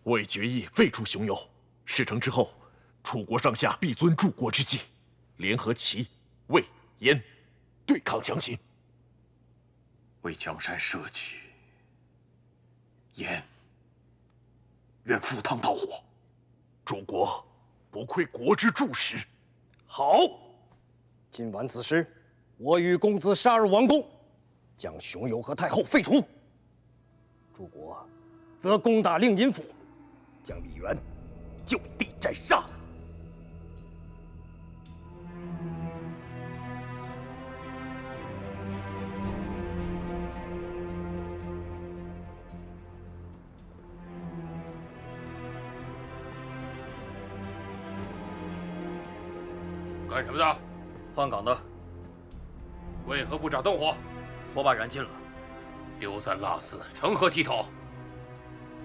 未决议废除熊油，事成之后，楚国上下必遵柱国之计，联合齐、魏、燕，对抗强秦。为江山社稷，燕愿赴汤蹈火。楚国不愧国之柱石。好，今晚子时，我与公子杀入王宫，将熊友和太后废除。诸国则攻打令尹府，将李渊就地斩杀。干什么的？换岗的。为何不找灯火？火把燃尽了。丢三落四，成何体统？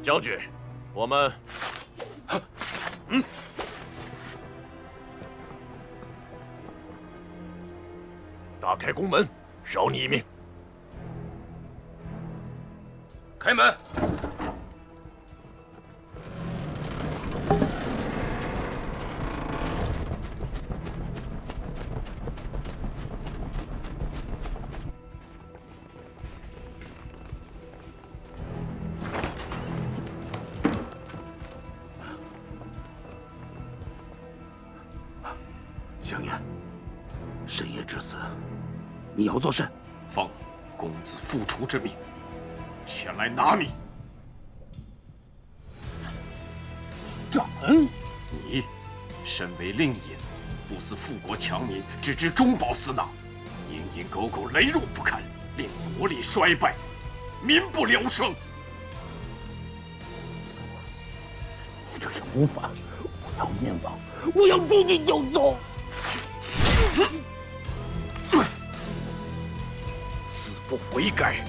将军，我们，打开宫门，饶你一命。开门。香烟，深夜至此，你要作甚？奉公子复除之命，前来拿你。敢！你身为令尹，不思富国强民，只知中饱私囊，蝇营狗苟，雷弱不堪，令国力衰败，民不聊生。你这是谋反！我要灭亡！我要诛你九族！死不悔改！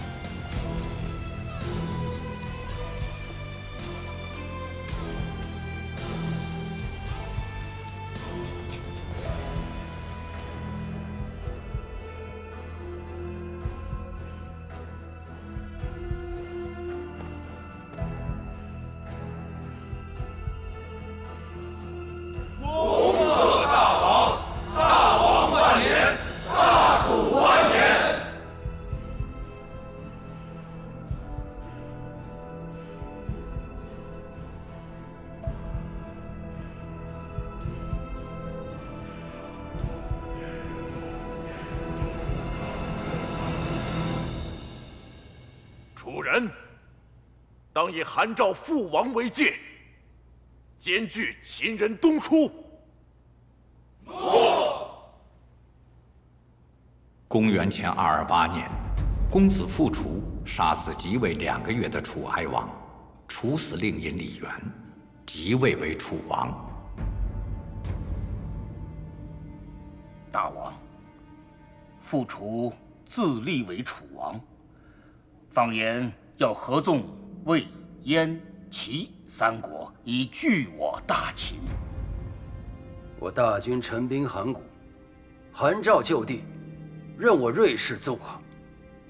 楚人当以韩赵父王为戒，兼具秦人东出。公元前228年，公子复楚杀死即位2个月的楚哀王，处死令尹李渊，即位为楚王。大王，复楚自立为楚王，放言要合纵魏、燕、齐3国，以拒我大秦。我大军陈兵函谷，韩赵就地，任我锐士奏降。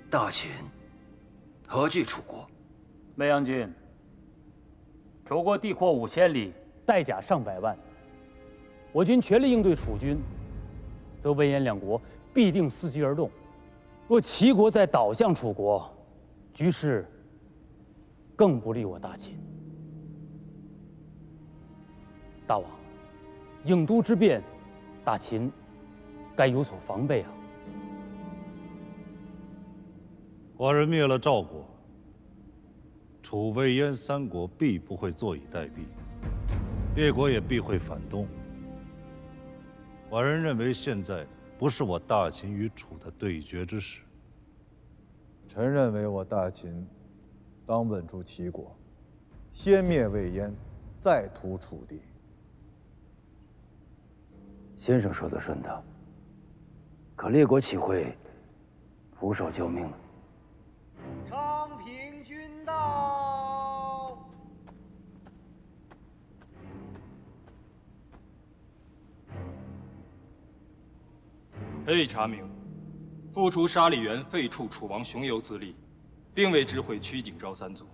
大秦何惧楚国？未央君，楚国地阔5000里，带甲上百万，我军全力应对楚军，则魏燕2国必定伺机而动。若齐国再倒向楚国，局势更不利我大秦。大王，郢都之变，大秦该有所防备啊！寡人灭了赵国，楚、魏、燕3国必不会坐以待毙，列国也必会反动。寡人认为现在不是我大秦与楚的对决之时。臣认为我大秦当稳住齐国，先灭魏燕，再图楚地。先生说的顺当，可列国岂会俯首救命呢？昌平君到。嘿，查明，复除杀李元，废黜楚王熊由自立，并未知会曲景昭3族。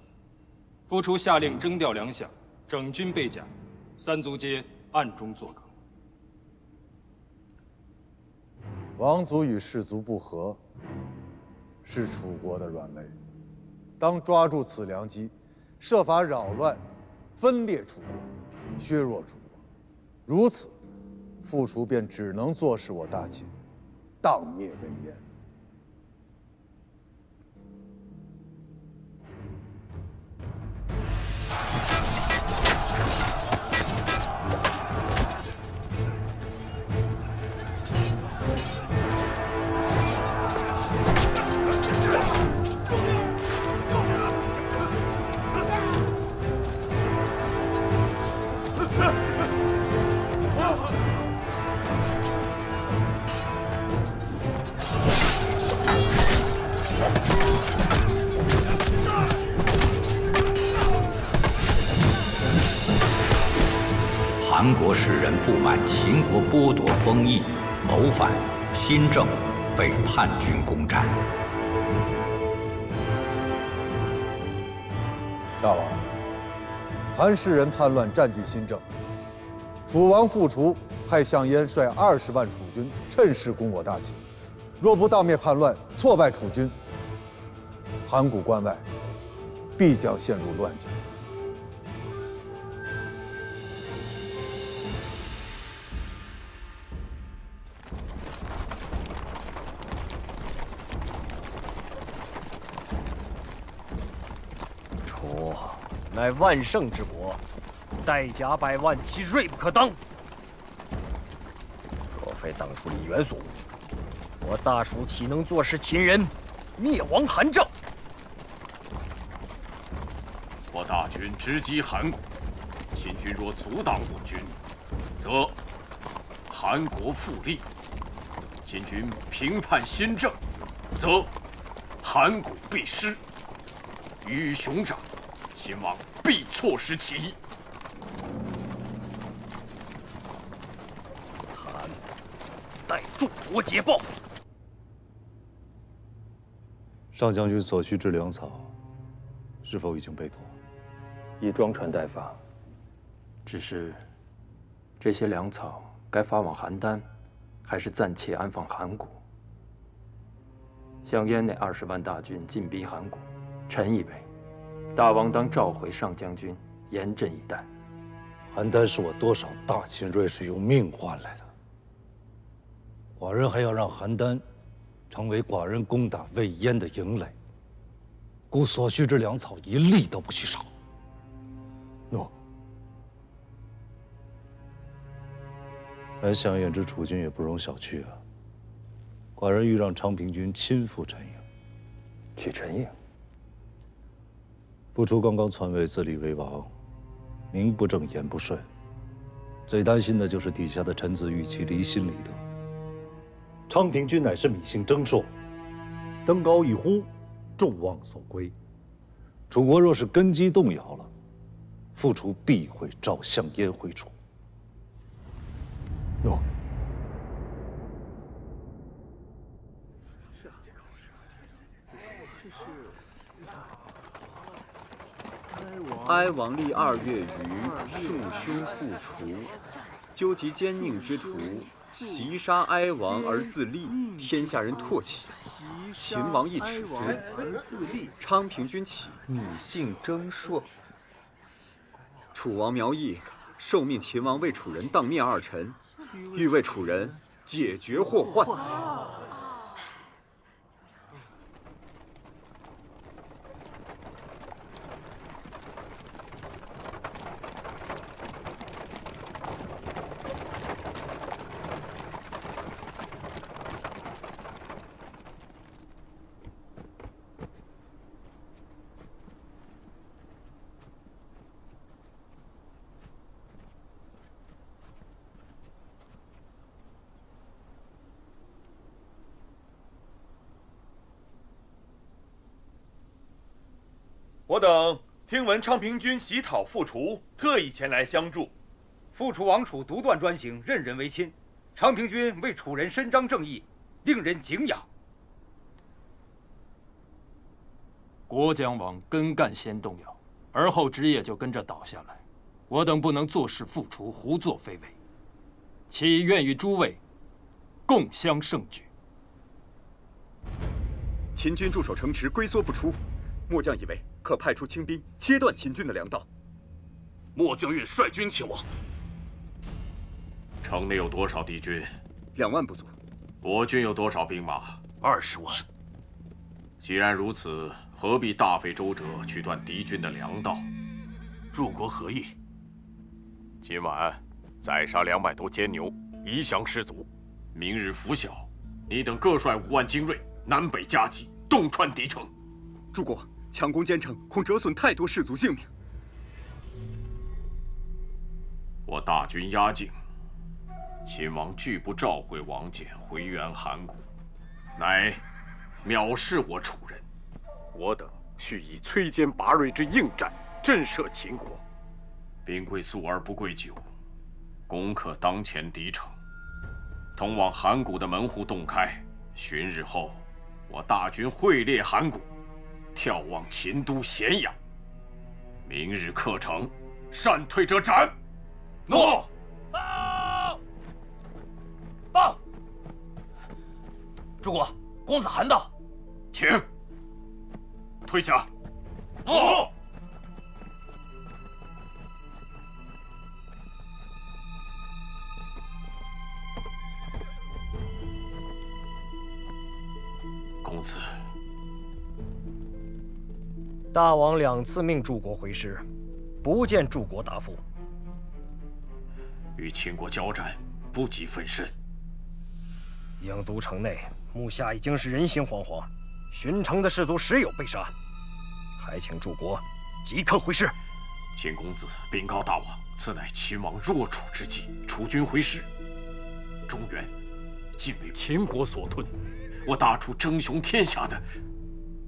复除下令征调粮饷，整军备甲，三族皆暗中作梗。王族与士族不和，是楚国的软肋，当抓住此良机，设法扰乱、分裂楚国，削弱楚国。如此，傅楚便只能坐视我大秦荡灭魏燕。韩国士人不满秦国剥夺封邑，谋反，新政被叛军攻占。大王，韩士人叛乱占据新郑，楚王傅楚派项燕率20万楚军趁势攻我大秦。若不当灭叛乱，挫败楚军，函谷关外必将陷入乱局。楚乃万乘之国，带甲100万，其锐不可当。若非当初李元素，我大楚岂能坐视秦人灭亡韩赵？我大军直击函谷，秦军若阻挡我军，则韩国复立；秦军平叛新政，则函谷必失。鱼与熊掌，秦王必错失其一。韩待诸国捷报。上将军所需之粮草，是否已经备妥？已装船待发。只是，这些粮草该发往邯郸，还是暂且安放函谷？项燕那20万大军进逼函谷，臣以为，大王当召回上将军，严阵以待。邯郸是我多少大秦锐士用命换来的，寡人还要让邯郸成为寡人攻打魏燕的营垒，故所需之粮草一粒都不许少。诺。而项燕之楚军也不容小觑啊。寡人欲让昌平君亲赴陈营。去陈营？傅楚刚刚篡位自立为王，名不正言不顺，最担心的就是底下的臣子与其离心离德。昌平君乃是米姓征硕，登高一呼，众望所归。楚国若是根基动摇了，傅楚必会召项燕回楚。诺。哀王历2月余，庶兄傅楚，纠集奸佞之徒，袭杀哀王而自立，天下人唾弃。秦王一耻之，昌平君起，米姓征硕。楚王苗裔受命秦王为楚人当灭2臣，欲为楚人解决祸患。我等听闻昌平君袭讨傅楚，特意前来相助。傅楚王楚独断专行，任人唯亲。昌平君为楚人伸张正义，令人敬仰。国将往根干先动摇，而后枝叶就跟着倒下来。我等不能坐视复除，胡作非为，岂愿与诸位共襄盛举？秦军驻守城池，龟缩不出。末将以为可派出清兵，切断秦军的粮道。末将愿率军前往。城内有多少敌军？2万不足。我军有多少兵马？20万。既然如此，何必大费周折去断敌军的粮道？诸国何意？今晚宰杀200头奸牛，以享士卒。明日拂晓，你等各率5万精锐，南北夹击，洞穿敌城。诸国强攻坚城，恐折损太多士卒性命。我大军压境，秦王拒不召回王翦回援函谷，乃藐视我楚人。我等须以摧坚拔锐之应战，震慑秦国。兵贵速而不贵久，攻克当前敌城，通往函谷的门户洞开。旬日后，我大军会列函谷，眺望秦都咸阳。明日克城，擅退者斩。诺。报！诸国，公子韩到。请。退下。诺。公子，大王2次命诸国回师，不见诸国答复。与秦国交战，不及分身。郢都城内，目下已经是人心惶惶，巡城的士卒时有被杀，还请诸国即刻回师。秦公子禀告大王，此乃秦王弱楚之际，楚军回师，中原尽为秦国所吞。我大楚争雄天下的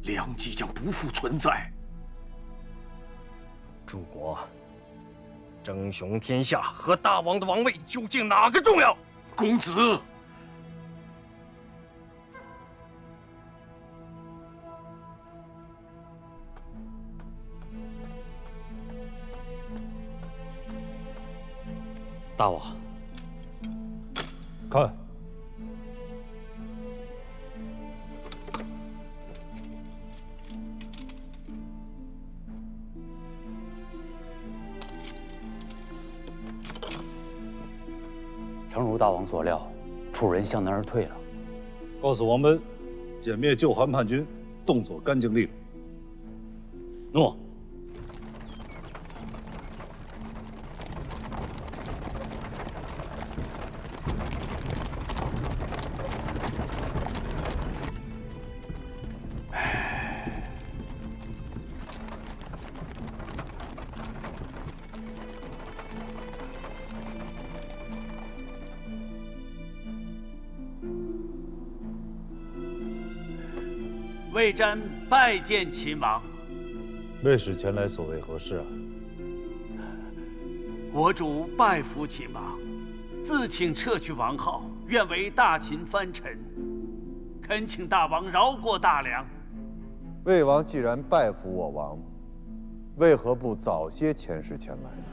良机将不复存在。诸国争雄天下和大王的王位究竟哪个重要？公子，大王，看。诚如大王所料，楚人向南而退了。告诉王贲，歼灭旧韩叛军，动作干净利落。诺。魏瞻拜见秦王。魏使前来所为何事啊？我主拜服秦王，自请撤去王号，愿为大秦藩臣，恳请大王饶过大梁。魏王既然拜服我王，为何不早些遣使前来呢？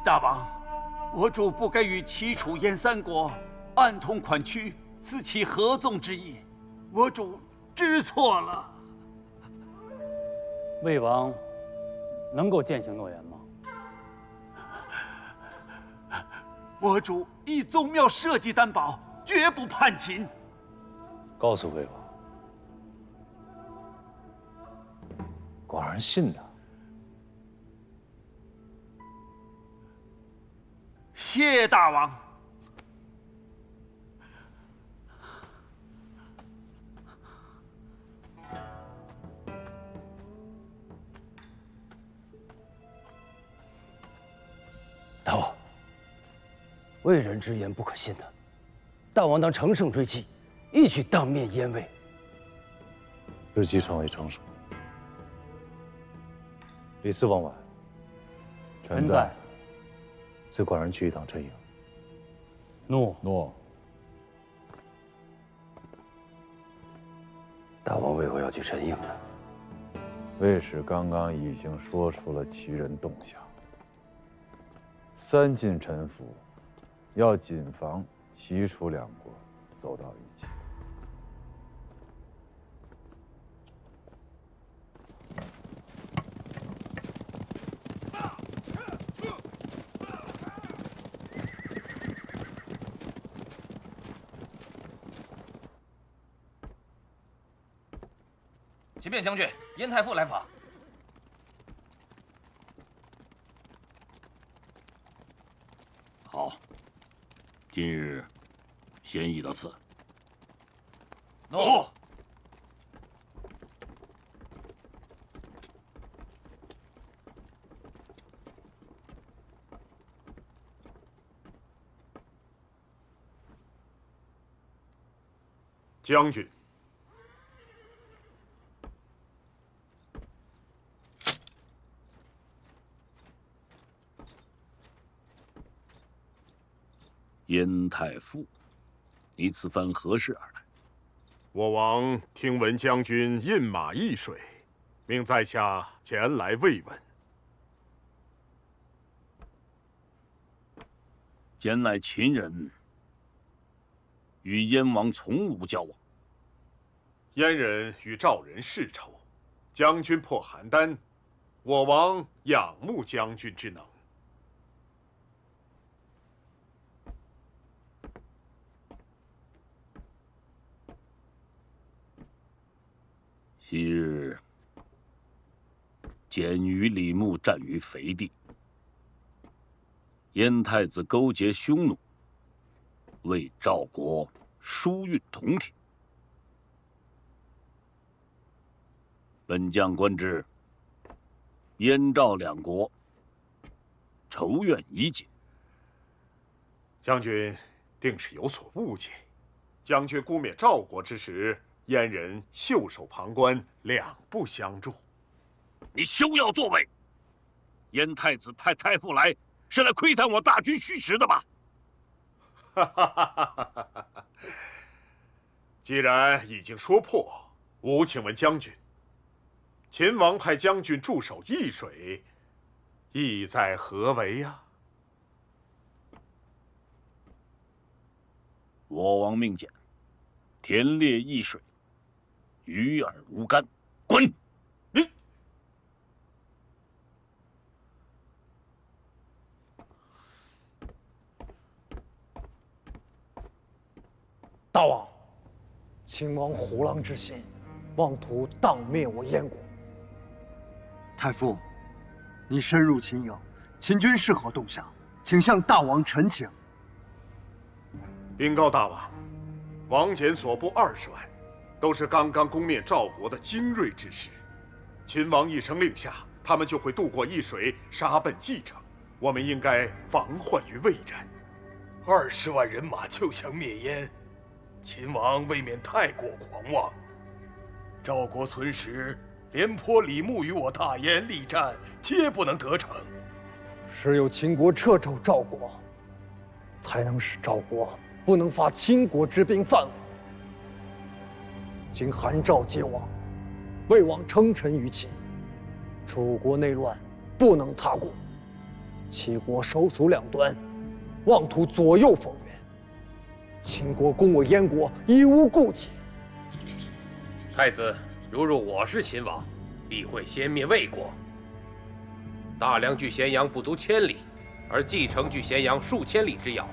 大王，我主不该与齐楚燕3国暗通款曲，私起合纵之意。我主知错了。魏王能够践行诺言吗？我主以宗庙社稷担保，绝不叛秦。告诉魏王，寡人信他。谢大王。大王，魏人之言不可信的，大王当乘胜追击，一举当面燕魏。日期尚未成熟。李斯往晚，臣在。随寡人去一趟阵营。诺。诺。大王为何要去陈营呢？魏使刚刚已经说出了其人动向。三晋臣服，要谨防齐楚两国走到一起。启禀将军，燕太傅来访。好，今日先议到此。诺。将军。燕太傅，你此番何事而来？我王听闻将军印马易水，命在下前来慰问。简乃秦人，与燕王从无交往。燕人与赵人世仇，将军破邯郸，我王仰慕将军之能。昔日，简与李牧战于肥地，燕太子勾结匈奴，为赵国输运铜铁。本将观之，燕赵两国仇怨已解。将军定是有所误解。将军攻灭赵国之时，燕人袖手旁观，两不相助。你休要作伪！燕太子派太傅来，是来窥探我大军虚实的吧？既然已经说破，吾请问将军，秦王派将军驻守易水，意在何为呀？我王命简，田猎易水，与尔无干。滚！你大王，秦王虎狼之心，妄图荡灭我燕国。太傅，你深入秦营，秦军是何动向？请向大王陈情。禀告大王，王翦所部20万，都是刚刚攻灭赵国的精锐之师。秦王一声令下，他们就会渡过易水，杀奔蓟城。我们应该防患于未然。20万人马就想灭燕，秦王未免太过狂妄。赵国存时，廉颇、李牧与我大燕力战，皆不能得逞。只有秦国掣肘赵国，才能使赵国不能发秦国之兵犯我。今韩赵皆亡，魏王称臣于秦，楚国内乱，不能踏过。齐国首鼠两端，妄图左右逢源。秦国攻我燕国，已无顾忌。太子，如我是秦王，必会先灭魏国。大梁距咸阳不足1000里，而蓟城距咸阳数千里之遥，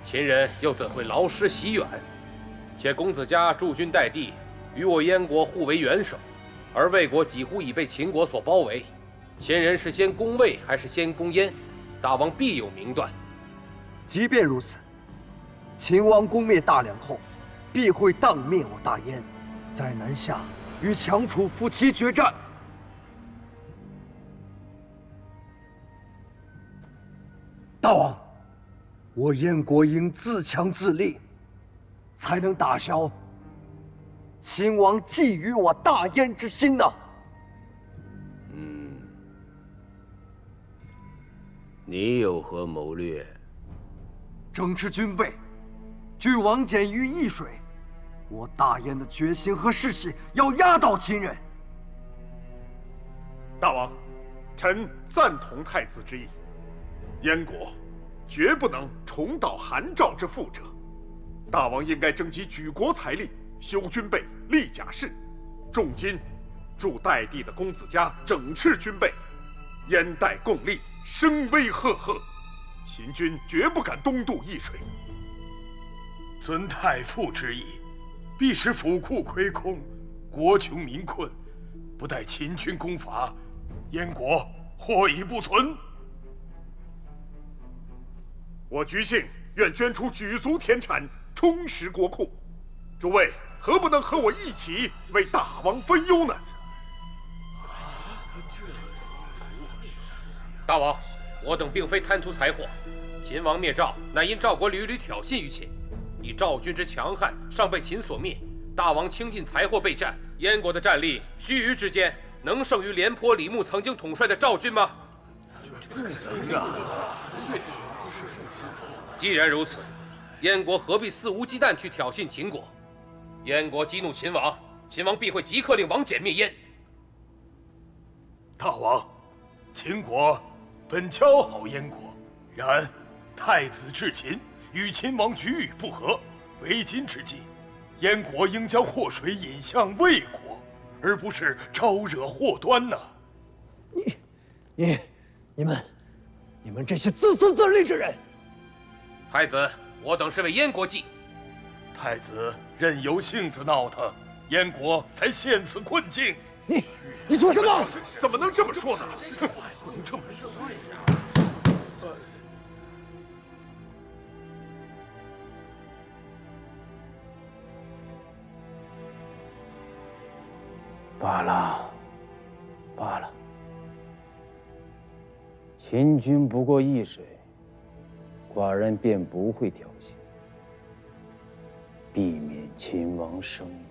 秦人又怎会劳师袭远？且公子家驻军待地，与我燕国互为元首，而魏国几乎已被秦国所包围。秦人是先攻魏还是先攻燕？大王必有明断。即便如此，秦王攻灭大梁后，必会荡灭我大燕，在南下与强楚夫妻决战。大王，我燕国应自强自立，才能打消秦王觊觎我大燕之心呐。你有何谋略？整治军备，拒王翦于易水，我大燕的决心和士气要压倒秦人。大王，臣赞同太子之意。燕国绝不能重蹈韩赵之覆辙。大王应该征集举国财力，修军备，立甲士，重金助代地的公子家整饬军备，燕代共立，声威赫赫，秦军绝不敢东渡易水。遵太傅之意，必使府库亏空，国穷民困，不待秦军攻伐，燕国或已不存。我橘姓愿捐出举足田产，充实国库。诸位何不能和我一起为大王分忧呢？大王，我等并非贪图财货，秦王灭赵，乃因赵国屡屡挑衅于秦，以赵军之强悍，尚被秦所灭。大王倾尽财货备战，燕国的战力，须臾之间能胜于廉颇、李牧曾经统帅的赵军吗？既然如此，燕国何必肆无忌惮去挑衅秦国？燕国激怒秦王，秦王必会即刻令王翦灭燕。大王，秦国本姣好燕国，然太子至秦，与秦王举语不和，为今之计，燕国应将祸水引向魏国，而不是招惹祸端呐。你们这些自私自利之人！太子，我等是为燕国计。太子任由性子闹腾，燕国才陷此困境。你说什么？怎么能这么说呢？这话不能这么说呀！罢了，罢了。秦军不过易水，寡人便不会挑衅，避免秦王生疑。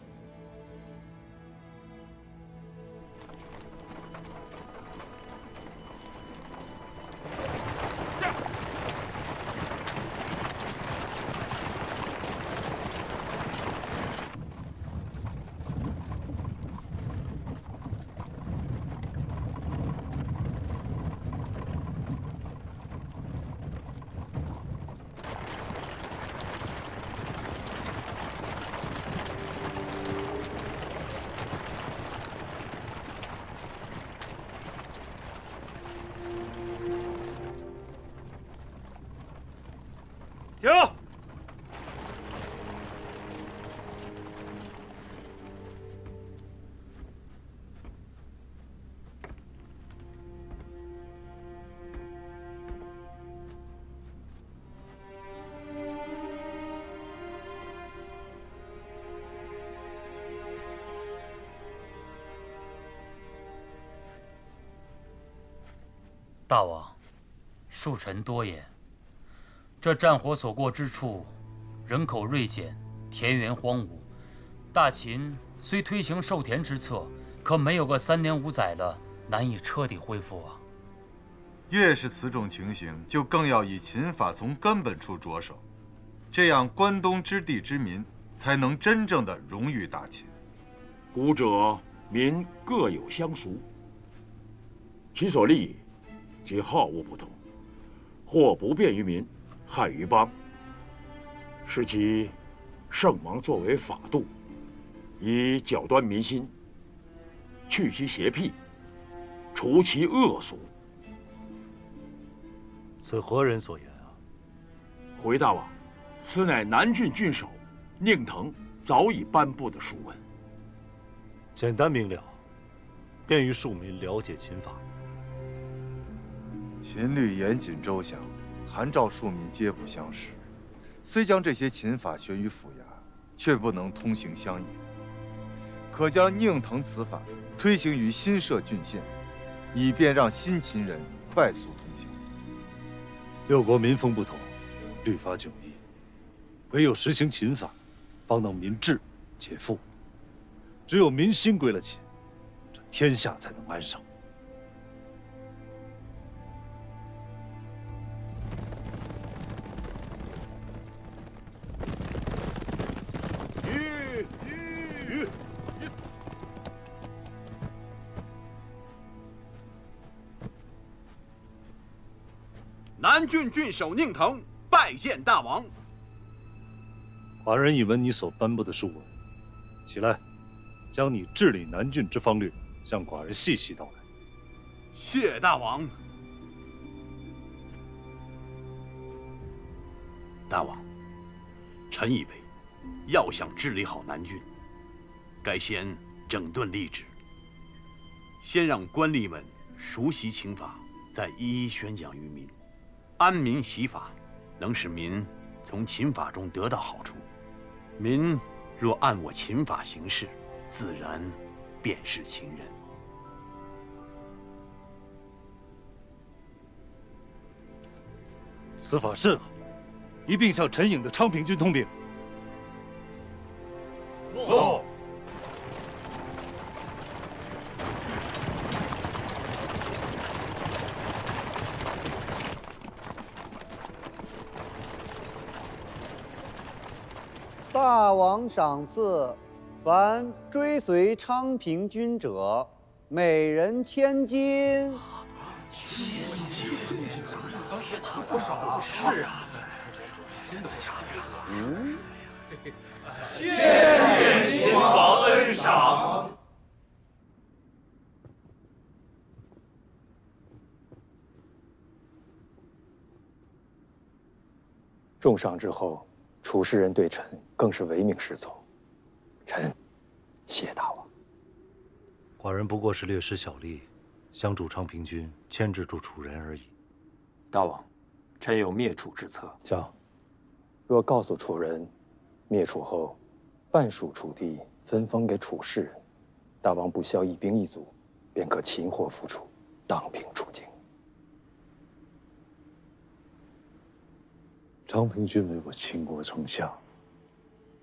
停！大王，恕臣多言。这战火所过之处，人口锐减，田园荒芜。大秦虽推行授田之策，可没有个3年5载的，难以彻底恢复啊。越是此种情形，就更要以秦法从根本处着手，这样关东之地之民才能真正的荣誉大秦。古者民各有乡俗，其所立皆好恶不同，或不便于民，害于邦，使其圣王作为法度，以矫端民心，去其邪僻，除其恶俗。此何人所言啊？回大王，此乃南郡郡守宁腾早已颁布的书文，简单明了，便于庶民了解秦法。秦律严谨周详，韩赵庶民皆不相识。虽将这些秦法悬于府衙，却不能通行乡野。可将宁腾此法推行于新设郡县，以便让新秦人快速通行。六国民风不同，律法迥异，唯有实行秦法，方能民治且富。只有民心归了秦，这天下才能安生。南郡郡守宁腾拜见大王。寡人已闻你所颁布的书文，起来，将你治理南郡之方略向寡人细细道来。谢大王。大王，臣以为，要想治理好南郡，该先整顿吏治，先让官吏们熟悉刑法，再一一宣讲于民。安民习法，能使民从秦法中得到好处。民若按我秦法行事，自然便是秦人。此法甚好，一并向陈颖的昌平军通禀。诺。大王赏赐，凡追随昌平君者，每人1000金。1000金，不少。是啊，真的假的？嗯。谢谢秦王恩赏。重赏之后，楚氏人对臣更是唯命是从。臣谢大王。寡人不过是略施小力，相助昌平君牵制住楚人而已。大王，臣有灭楚之策。叫，若告诉楚人，灭楚后，半数楚地分封给楚氏人，大王不消一兵一卒，便可擒获复楚，荡平楚境。昌平君为我秦国丞相，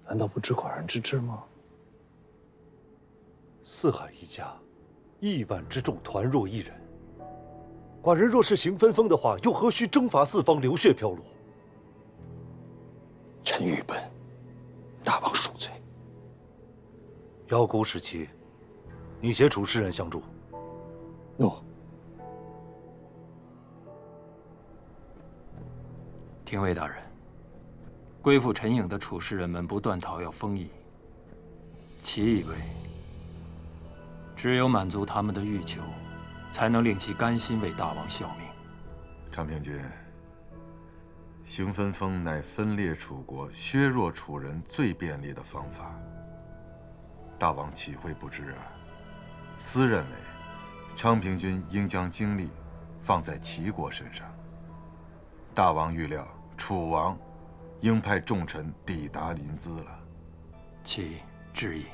难道不知寡人之志吗？四海一家，1万之众团若一人。寡人若是行分封的话，又何须征伐四方，流血飘落？臣愚笨，大王恕罪。邀孤时期，你携楚氏人相助。诺。廷尉大人，归附陈颖的楚氏人们不断讨要封邑，其以为只有满足他们的欲求，才能令其甘心为大王效命。昌平君，行分封乃分裂楚国、削弱楚人最便利的方法。大王岂会不知啊？私认为，昌平君应将精力放在齐国身上。大王预料楚王应派重臣抵达临淄了。其致意。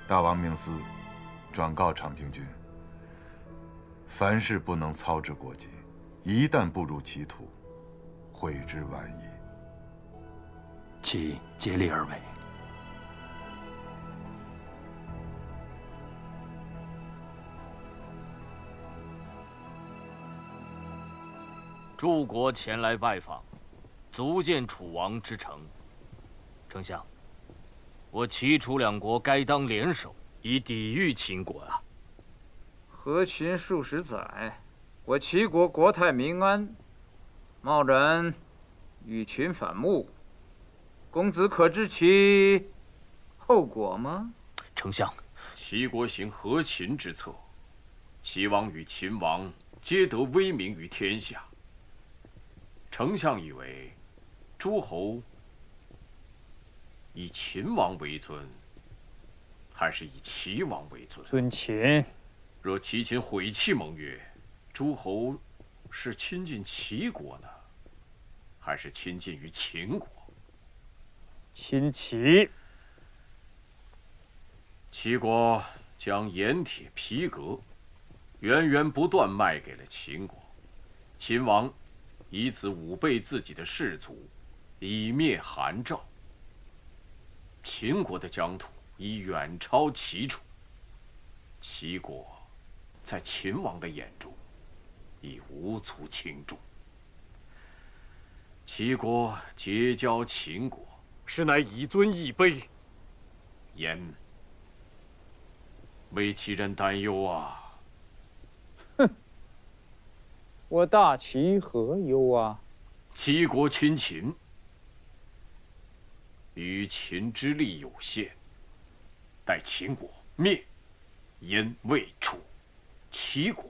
大王命司转告昌平君，凡事不能操之过急，一旦步入歧途，悔之晚矣。其竭力而为。诸国前来拜访，足见楚王之诚。丞相，我齐楚两国该当联手，以抵御秦国啊！和秦数十载，我齐国国泰民安，贸然与秦反目，公子可知其后果吗？丞相，齐国行和秦之策，齐王与秦王皆得威名于天下。丞相以为，诸侯以秦王为尊，还是以齐王为尊？尊秦。若齐秦毁弃盟约，诸侯是亲近齐国呢，还是亲近于秦国？亲齐。齐国将盐铁皮革源源不断卖给了秦国，秦王以此武备自己的士卒，以灭韩赵。秦国的疆土已远超齐楚，齐国在秦王的眼中已无足轻重。齐国结交秦国，实乃以尊易卑，言为其人担忧啊！我大齐何忧啊？齐国亲秦，与秦之力有限，待秦国灭燕、魏、楚，齐国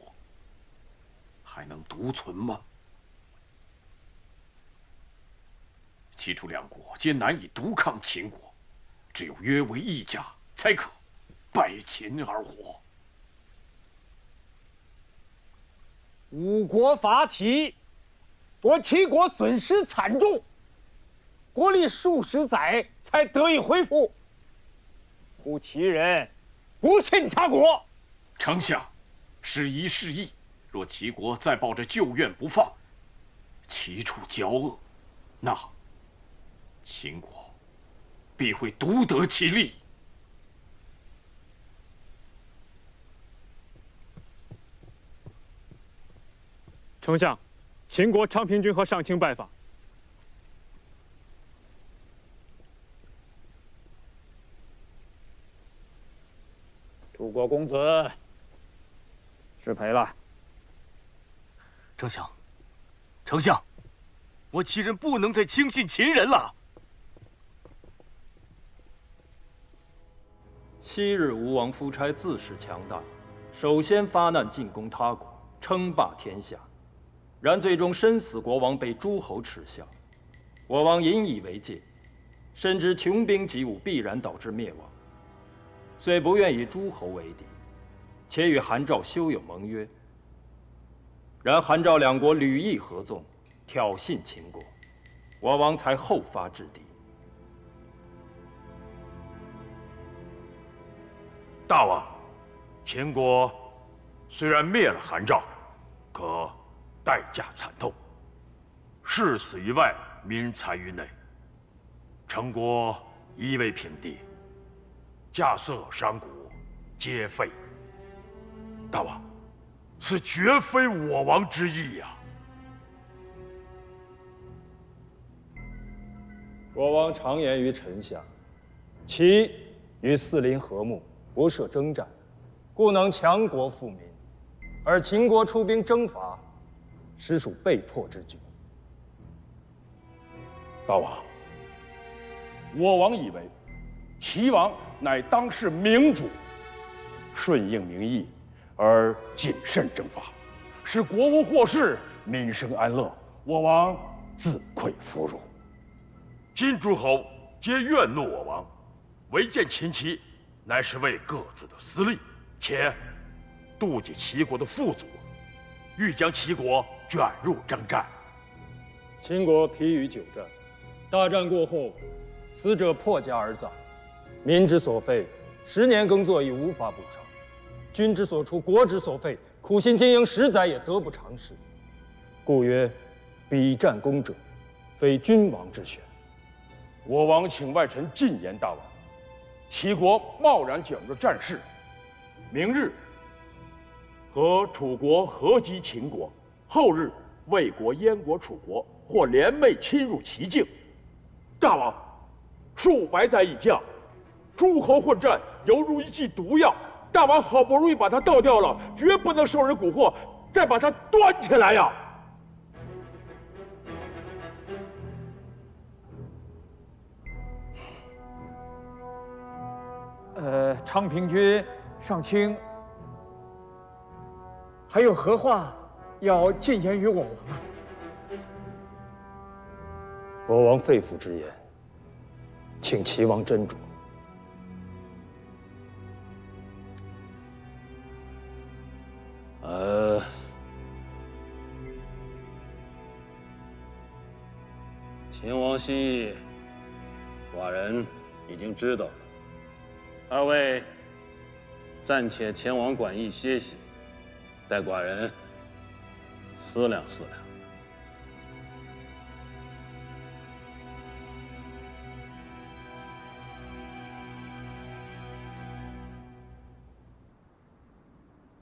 还能独存吗？齐楚两国皆难以独抗秦国，只有约为一家，才可败秦而活。五国伐齐，我齐国损失惨重，国力数十载才得以恢复。故齐人不信他国。丞相，是宜是义。若齐国再抱着旧怨不放，齐楚交恶，那秦国必会独得其利。丞相，秦国昌平君和上卿拜访。楚国公子失陪了。丞相，丞相，我齐人不能再轻信秦人了。昔日吴王夫差自恃强大，首先发难进攻他国，称霸天下。然最终身死国王被诸侯耻笑，我王引以为戒，深知穷兵极武必然导致灭亡，虽不愿与诸侯为敌，且与韩赵修有盟约。然韩赵两国屡议合纵，挑衅秦国，我王才后发制敌。大王，秦国虽然灭了韩赵，可代价惨痛，士死于外，民残于内。陈国一未平地，稼穑商贾皆废。大王，此绝非我王之意呀！我王常言于臣下，齐与四邻和睦，不涉征战，故能强国富民；而秦国出兵征伐，实属被迫之举。大王，我王以为齐王乃当世明主，顺应民意而谨慎征伐，使国无祸事，民生安乐，我王自愧弗如。今诸侯皆怨怒我王，唯见秦齐乃是为各自的私利，且妒忌齐国的富足，欲将齐国卷入征战。秦国疲于久战，大战过后，死者破家而葬，民之所费，10年耕作已无法补偿；君之所出，国之所费，苦心经营10载也得不偿失。故曰：比战功者，非君王之选。我王请外臣进言大王，齐国贸然卷入战事，明日和楚国合击秦国，后日魏国、燕国、楚国或联袂侵入齐境。大王，数百载已降，诸侯混战犹如一剂毒药，大王好不容易把它倒掉了，绝不能受人蛊惑，再把它端起来呀！昌平君、上卿，还有何话要进言于我王啊？我王肺腑之言，请齐王斟酌。秦王心意，寡人已经知道了。二位暂且前往馆驿歇息，待寡人思量思量。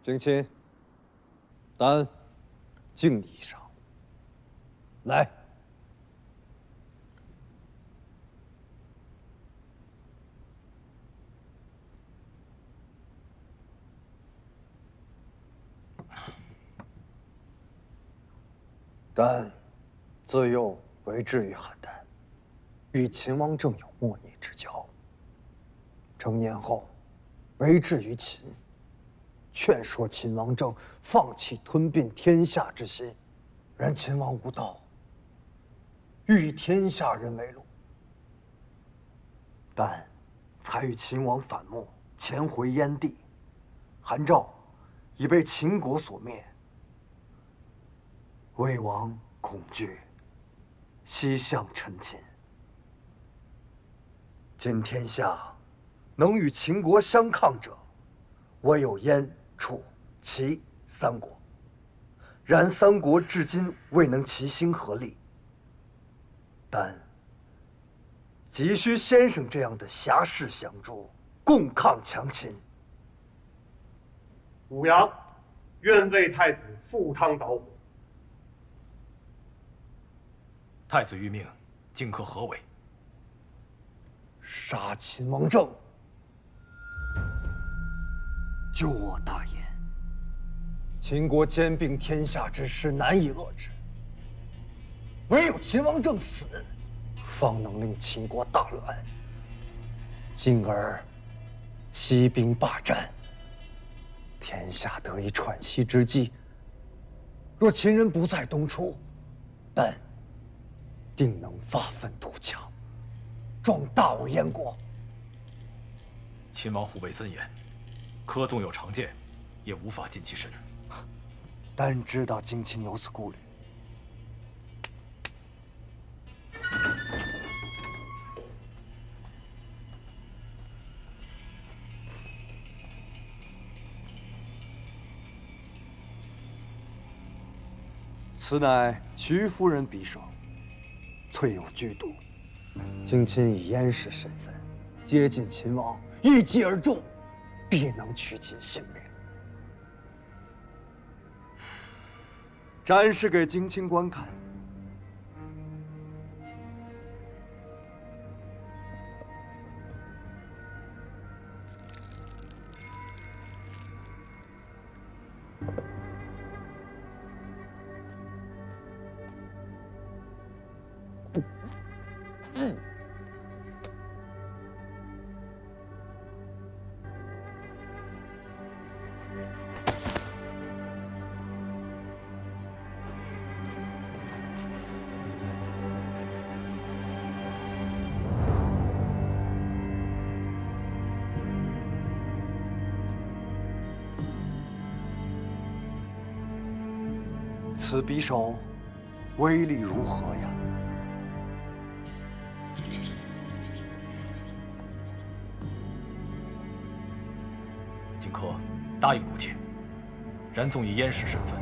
景亲，丹，敬你一晌。来。但自幼为质于邯郸，与秦王政有莫逆之交。成年后，为质于秦，劝说秦王政放弃吞并天下之心，然秦王无道，欲以天下人为戮。但才与秦王反目，潜回燕地，韩赵已被秦国所灭。魏王恐惧，西向陈秦。今天下能与秦国相抗者，唯有燕、楚、齐三国。然三国至今未能齐心合力，但急需先生这样的侠士相助，共抗强秦。武阳愿为太子赴汤蹈火。太子欲命，荆轲何为？杀秦王政，救我大燕。秦国兼并天下之势难以遏制，唯有秦王政死，方能令秦国大乱，进而息兵霸占，天下得以喘息之际。若秦人不在东出，但定能发愤图强，壮大我燕国。秦王护卫森严，轲纵有长剑，也无法近其身。但知道荆秦有此顾虑。此乃徐夫人匕首，淬有剧毒。荆秦以燕氏身份接近秦王，一击而中，必能取其性命。展示给荆卿观看。此匕首威力如何呀？荆轲答应入秦，然纵以燕氏身份，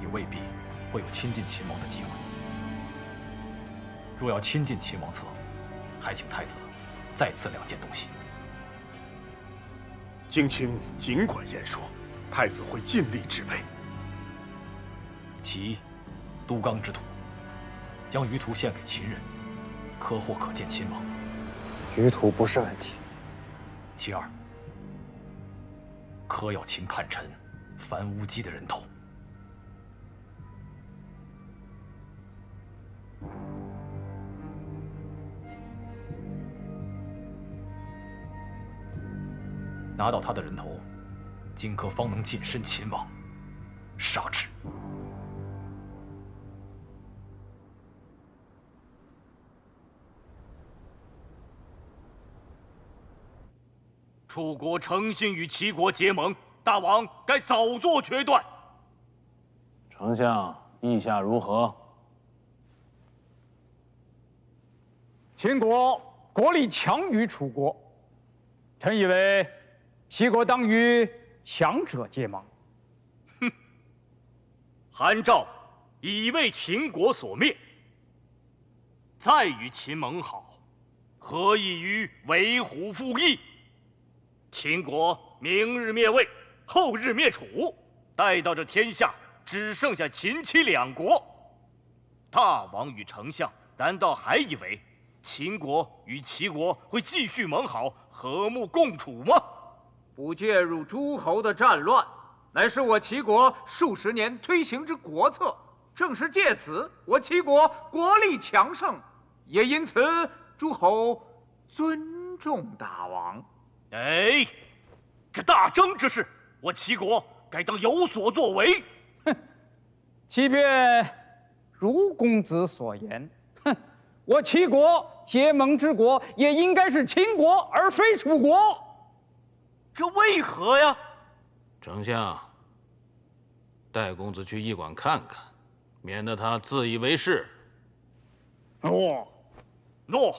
也未必会有亲近秦王的机会。若要亲近秦王侧，还请太子再赐2件东西。荆卿尽管言说，太子会尽力支备。其一，都纲之土，将余土献给秦人，轲或可见秦王。余土不是问题。其二，轲要秦叛臣樊乌鸡的人头。拿到他的人头，荆轲方能近身秦王，杀之。楚国诚心与齐国结盟，大王该早做决断。丞相意下如何？秦国国力强于楚国，臣以为齐国当与强者结盟。哼，韩赵已为秦国所灭，再与秦盟好，何异于为虎负翼？秦国明日灭魏，后日灭楚，待到这天下只剩下秦齐2国，大王与丞相难道还以为秦国与齐国会继续盟好，和睦共处吗？不介入诸侯的战乱，乃是我齐国数十年推行之国策，正是借此，我齐国国力强盛，也因此诸侯尊重大王。哎，这大征之事，我齐国该当有所作为。哼，即便如公子所言，哼，我齐国结盟之国，也应该是秦国，而非楚国。这为何呀？丞相，带公子去驿馆看看，免得他自以为是。诺，诺。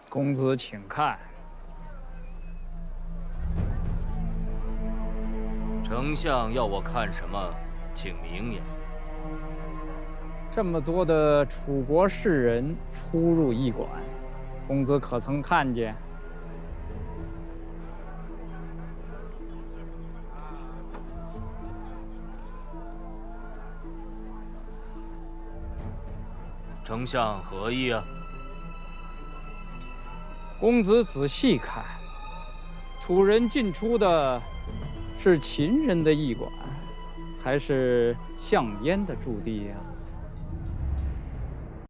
公子请看。丞相要我看什么，请明言。这么多的楚国士人出入驿馆，公子可曾看见？丞相何意啊？公子仔细看，楚人进出的是秦人的驿馆，还是项燕的驻地呀？